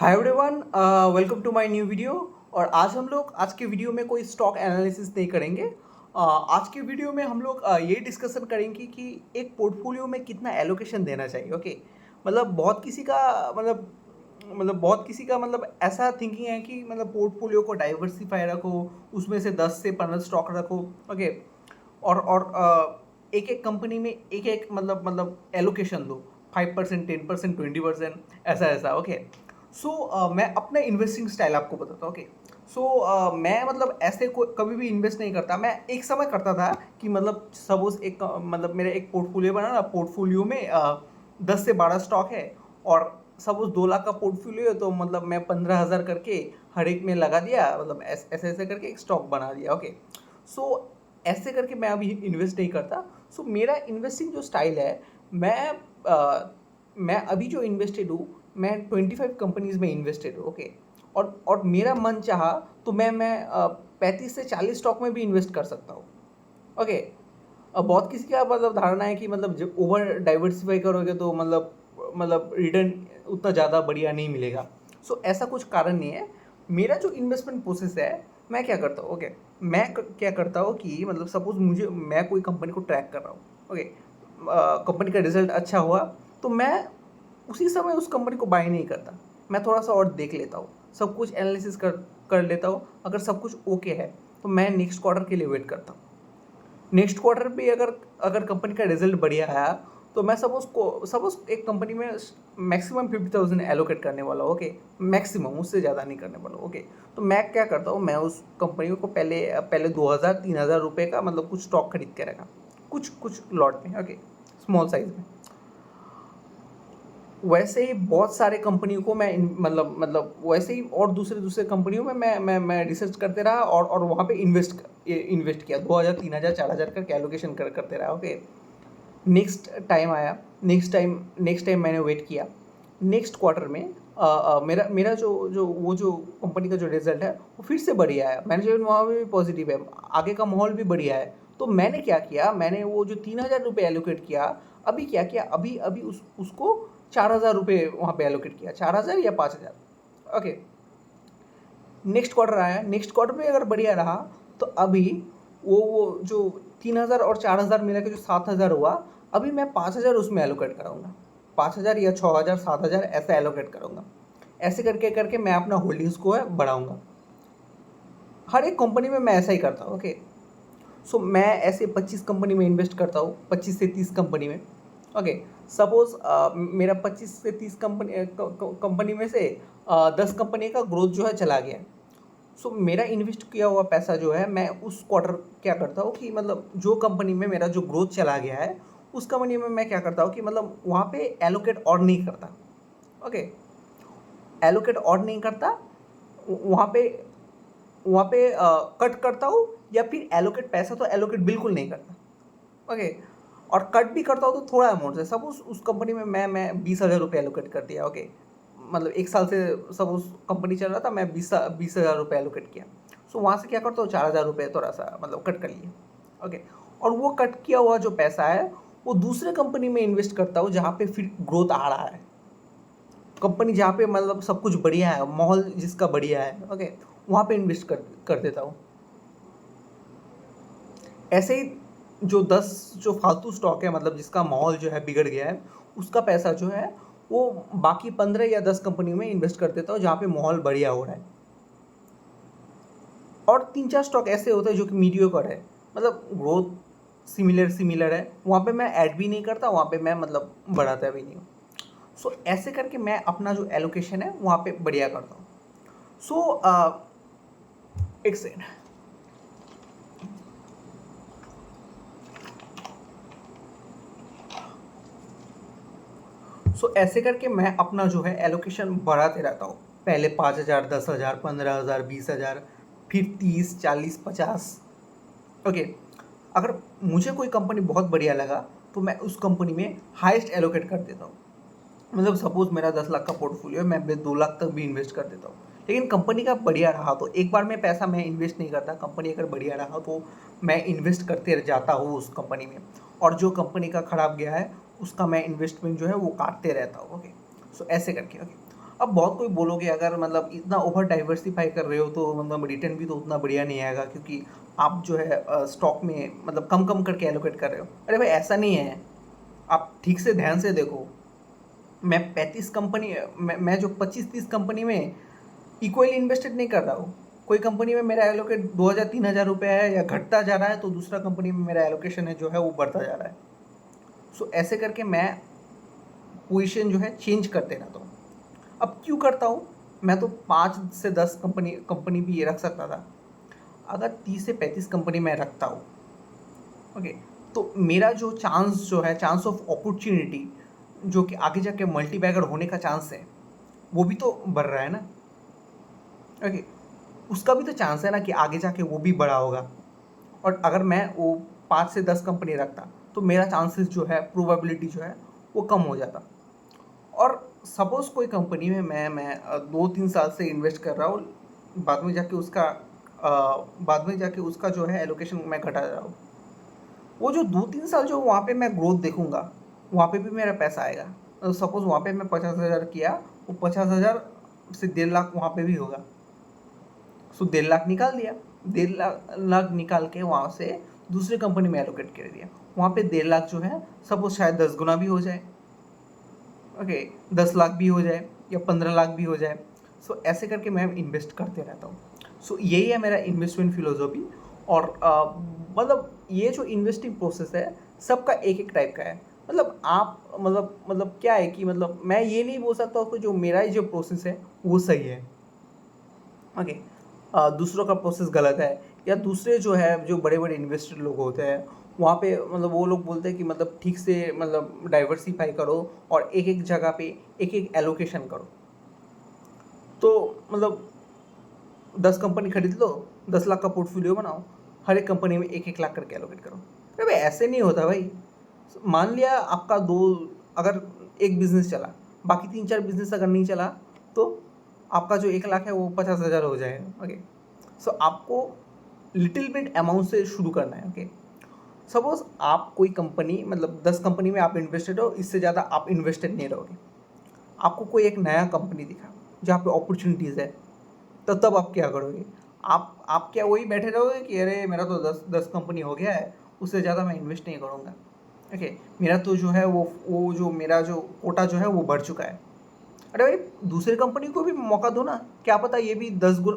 Hi everyone, welcome to my new video. और आज के वीडियो में कोई स्टॉक एनालिसिस नहीं करेंगे। आज के वीडियो में हम लोग ये डिस्कशन करेंगे कि एक पोर्टफोलियो में कितना एलोकेशन देना चाहिए। ओके, मतलब बहुत किसी का मतलब ऐसा थिंकिंग है कि मतलब पोर्टफोलियो को डाइवर्सिफाई रखो, उसमें से 10 से 15 स्टॉक रखो। ओके, और एक एक कंपनी में एक एक मतलब एलोकेशन दो, 5%, 10%, 20%, ऐसा ऐसा। ओके, सो मैं अपना इन्वेस्टिंग स्टाइल आपको बताता हूँ। ओके, सो मैं मतलब ऐसे कभी भी इन्वेस्ट नहीं करता। मैं एक समय करता था कि मतलब सपोज एक मतलब मेरा एक पोर्टफोलियो बना ना, पोर्टफोलियो में 10 से 12 स्टॉक है, और सपोज 2 लाख का पोर्टफोलियो है, तो मतलब मैं 15,000 करके हर एक में लगा दिया, मतलब ऐसे ऐसे करके एक स्टॉक बना दिया। ओके, सो ऐसे करके मैं अभी इन्वेस्ट नहीं करता। सो मेरा इन्वेस्टिंग जो स्टाइल है, मैं मैं अभी जो इन्वेस्टेड हूँ, मैं 25 कंपनीज में इन्वेस्टेड हूँ। ओके, और मेरा मन चाहा तो मैं 35 से 40 स्टॉक में भी इन्वेस्ट कर सकता हूँ। ओके, अब बहुत किसी का मतलब धारणा है कि मतलब जब ओवर डाइवर्सिफाई करोगे तो मतलब रिटर्न उतना ज़्यादा बढ़िया नहीं मिलेगा। सो ऐसा कुछ कारण नहीं है। मेरा जो इन्वेस्टमेंट प्रोसेस है, मैं क्या करता हूँ। ओके, क्या करता हूँ कि मतलब सपोज मैं कोई कंपनी को ट्रैक कर रहा हूँ। ओके, कंपनी का रिजल्ट अच्छा हुआ तो मैं उसी समय उस कंपनी को बाय नहीं करता। मैं थोड़ा सा और देख लेता हूँ, सब कुछ एनालिसिस कर कर लेता हूँ। अगर सब कुछ ओके है तो मैं नेक्स्ट क्वार्टर के लिए वेट करता हूँ। नेक्स्ट क्वार्टर पे अगर अगर कंपनी का रिजल्ट बढ़िया आया तो मैं सपोज एक कंपनी में मैक्सिमम 50,000 एलोकेट करने वाला हूँ। ओके, मैक्सिमम, उससे ज़्यादा नहीं करने वाला हूँ। ओके, तो मैं क्या करता हूँ, मैं उस कंपनी को पहले पहले 2,000-3,000 रुपये का मतलब कुछ स्टॉक खरीद के रखा, कुछ कुछ लॉट में। ओके, स्मॉल साइज में। वैसे ही बहुत सारे कंपनियों को मैं मतलब वैसे ही और दूसरे दूसरे कंपनियों में मैं रिसर्च करते रहा, और वहाँ पे इन्वेस्ट किया, 2,000, 3,000, 4,000 करके एलोकेशन करते रहा। ओके, नेक्स्ट टाइम आया, नेक्स्ट टाइम मैंने वेट किया। नेक्स्ट क्वार्टर में मेरा मेरा जो कंपनी का जो रिजल्ट है वो फिर से बढ़िया है, मैनेजमेंट वहाँ पे भी पॉजिटिव है, आगे का माहौल भी बढ़िया है। तो मैंने क्या किया, मैंने वो जो 3,000 रुपये एलोकेट किया, अभी क्या किया, अभी अभी उसको 4,000 रुपये वहाँ पे एलोकेट किया, 4,000 या 5,000। ओके, नेक्स्ट क्वार्टर आया, नेक्स्ट क्वार्टर में अगर बढ़िया रहा तो अभी वो जो 3,000 और 4,000 मिला के जो 7,000 हुआ, अभी मैं 5,000 उसमें एलोकेट कराऊंगा, 5,000 या 6,000, 7,000 ऐसा एलोकेट करूंगा। ऐसे करके करके मैं अपना होल्डिंग्स को है बढ़ाऊंगा। हर एक कंपनी में मैं ऐसा ही करता हूँ। ओके, सो मैं ऐसे 25 कंपनी में इन्वेस्ट करता हूँ, 25 से 30 कंपनी में। ओके, सपोज मेरा 25 से 30 कंपनी में से 10 कंपनी का ग्रोथ जो है चला गया। सो मेरा इन्वेस्ट किया हुआ पैसा जो है, मैं उस क्वार्टर क्या करता हूँ कि मतलब जो कंपनी में मेरा जो ग्रोथ चला गया है, उस कंपनी में मैं क्या करता हूँ कि मतलब वहाँ पे एलोकेट और नहीं करता। ओके, एलोकेट और नहीं करता, वहाँ पे कट करता हूँ, या फिर एलोकेट पैसा तो एलोकेट बिल्कुल नहीं करता। ओके, और कट भी करता हूँ तो थोड़ा अमाउंट से। सपोज उस कंपनी में मैं 20,000 रुपये एलोकेट कर दिया। ओके, मतलब एक साल से सपोज कंपनी चल रहा था, मैं 20,000 रुपये एलोकेट किया। सो वहाँ से क्या करता हूँ, 4,000 रुपये थोड़ा सा मतलब कट कर लिए। ओके, और वो कट किया हुआ जो पैसा है वो दूसरे कंपनी में इन्वेस्ट करता हूँ, जहाँ पे फिर ग्रोथ आ रहा है, कंपनी जहाँ पे मतलब सब कुछ बढ़िया है, माहौल जिसका बढ़िया है। ओके, वहाँ पे इन्वेस्ट कर देता हूँ। ऐसे ही जो फालतू स्टॉक है, मतलब जिसका माहौल जो है बिगड़ गया है, उसका पैसा जो है वो बाकी 15 या 10 कंपनी में इन्वेस्ट कर देता हूँ, जहाँ पे माहौल बढ़िया हो रहा है। और 3-4 स्टॉक ऐसे होते हैं जो कि मीडियोकर है, मतलब ग्रोथ सिमिलर है, वहाँ पे मैं ऐड भी नहीं करता, वहाँ पे मैं मतलब बढ़ाता भी नहीं हूँ। सो ऐसे करके मैं अपना जो एलोकेशन है वहाँ पे बढ़िया करता हूँ। सो एक सेकेंड। सो ऐसे करके मैं अपना जो है एलोकेशन बढ़ाते रहता हूँ। पहले 5,000, 10,000, 15,000, 20,000, फिर 30, 40, 50। ओके, अगर मुझे कोई कंपनी बहुत बढ़िया लगा तो मैं उस कंपनी में हाईएस्ट एलोकेट कर देता हूँ। मतलब सपोज मेरा 10 लाख का पोर्टफोलियो है, मैं 2 लाख तक भी इन्वेस्ट कर देता हूँ। लेकिन कंपनी का बढ़िया रहा तो एक बार में पैसा मैं इन्वेस्ट नहीं करता, कंपनी अगर बढ़िया रहा तो मैं इन्वेस्ट करते जाता हूँ उस कंपनी में, और जो कंपनी का खराब गया है उसका मैं इन्वेस्टमेंट जो है वो काटते रहता हूँ। ओके, सो ऐसे करके। ओके, अब बहुत कोई बोलोगे अगर मतलब इतना ओवर डाइवर्सिफ़ाई कर रहे हो तो मतलब रिटर्न भी तो उतना बढ़िया नहीं आएगा क्योंकि आप जो है स्टॉक में मतलब कम-कम करके एलोकेट कर रहे हो। अरे भाई ऐसा नहीं है, आप ठीक से ध्यान से देखो, मैं 35 कंपनी मैं जो 25-30 कंपनी में इक्वली इन्वेस्टेड नहीं कर रहा हूँ। कोई कंपनी में मेरा एलोकेट 2000-3000 रुपए है या घटता जा रहा है तो दूसरा कंपनी में मेरा एलोकेशन है जो है वो बढ़ता जा रहा है। सो ऐसे करके मैं पोजीशन जो है चेंज करते रहता हूँ। अब क्यों करता हूँ? मैं तो 5 से 10 कंपनी कंपनी भी ये रख सकता था। अगर 30 से 35 कंपनी मैं रखता हूँ, ओके, तो मेरा जो चांस जो है, चांस ऑफ अपॉर्च्युनिटी जो कि आगे जाके मल्टीबैगर होने का चांस है, वो भी तो बढ़ रहा है ना, ओके। उसका भी तो चांस है ना कि आगे जाके वो भी बड़ा होगा। और अगर मैं वो 5 से 10 कंपनी रखता, तो मेरा चांसेस जो है, प्रोबेबिलिटी जो है, वो कम हो जाता। और सपोज़ कोई कंपनी में मैं 2-3 साल से इन्वेस्ट कर रहा हूँ, बाद में जाके उसका जो है एलोकेशन मैं घटा रहा हूँ। वो जो 2-3 साल जो वहाँ पे मैं ग्रोथ देखूँगा, वहाँ पे भी मेरा पैसा आएगा। सपोज़ वहाँ पे मैं 50,000 किया, वो 50,000 से 1.5 लाख वहाँ पे भी होगा। सो 1.5 लाख निकाल दिया, 1.5 लाख निकाल के वहाँ से दूसरी कंपनी में एलोकेट कर दिया। वहाँ पे 1.5 लाख जो है सपोज़ शायद 10 गुना भी हो जाए, ओके, 10 लाख भी हो जाए या 15 लाख भी हो जाए। सो ऐसे करके मैं इन्वेस्ट करते रहता हूँ। सो यही है मेरा इन्वेस्टमेंट फिलोसॉफी। और मतलब ये जो इन्वेस्टिंग प्रोसेस है सबका एक एक टाइप का है। मतलब आप मतलब क्या है कि मतलब मैं ये नहीं बोल सकता हूँ कि जो मेरा जो प्रोसेस है वो सही है, ओके। दूसरों का प्रोसेस गलत है, या दूसरे जो है जो बड़े बड़े इन्वेस्टर लोग होते हैं वहाँ पे मतलब वो लोग बोलते हैं कि मतलब ठीक से मतलब डाइवर्सिफाई करो और एक एक जगह पे एक एक एलोकेशन करो। तो मतलब 10 कंपनी खरीद लो, 10 लाख का पोर्टफोलियो बनाओ, हर एक कंपनी में 1-1 लाख करके एलोकेट करो। अरे भाई ऐसे नहीं होता भाई। मान लिया आपका 2, अगर एक बिज़नेस चला, बाकी 3-4 बिज़नेस अगर नहीं चला, तो आपका जो 1 लाख है वो 50,000 हो जाएगा, ओके। सो आपको लिटिल बिट अमाउंट से शुरू करना है, ओके। सपोज़ आप कोई कंपनी मतलब 10 कंपनी में आप इन्वेस्टेड हो, इससे ज़्यादा आप इन्वेस्टेड नहीं रहोगे। आपको कोई एक नया कंपनी दिखा, जहाँ पे अपॉर्च्युनिटीज़ है, तब आप क्या करोगे? आप क्या वही बैठे रहोगे कि अरे मेरा तो 10 कंपनी हो गया है, उससे ज़्यादा मैं इन्वेस्ट नहीं करूँगा, ओके। मेरा तो जो है वो जो मेरा जो कोटा जो है वो बढ़ चुका है। अरे भाई दूसरी कंपनी को भी मौका दो ना, क्या पता ये भी 10 गुना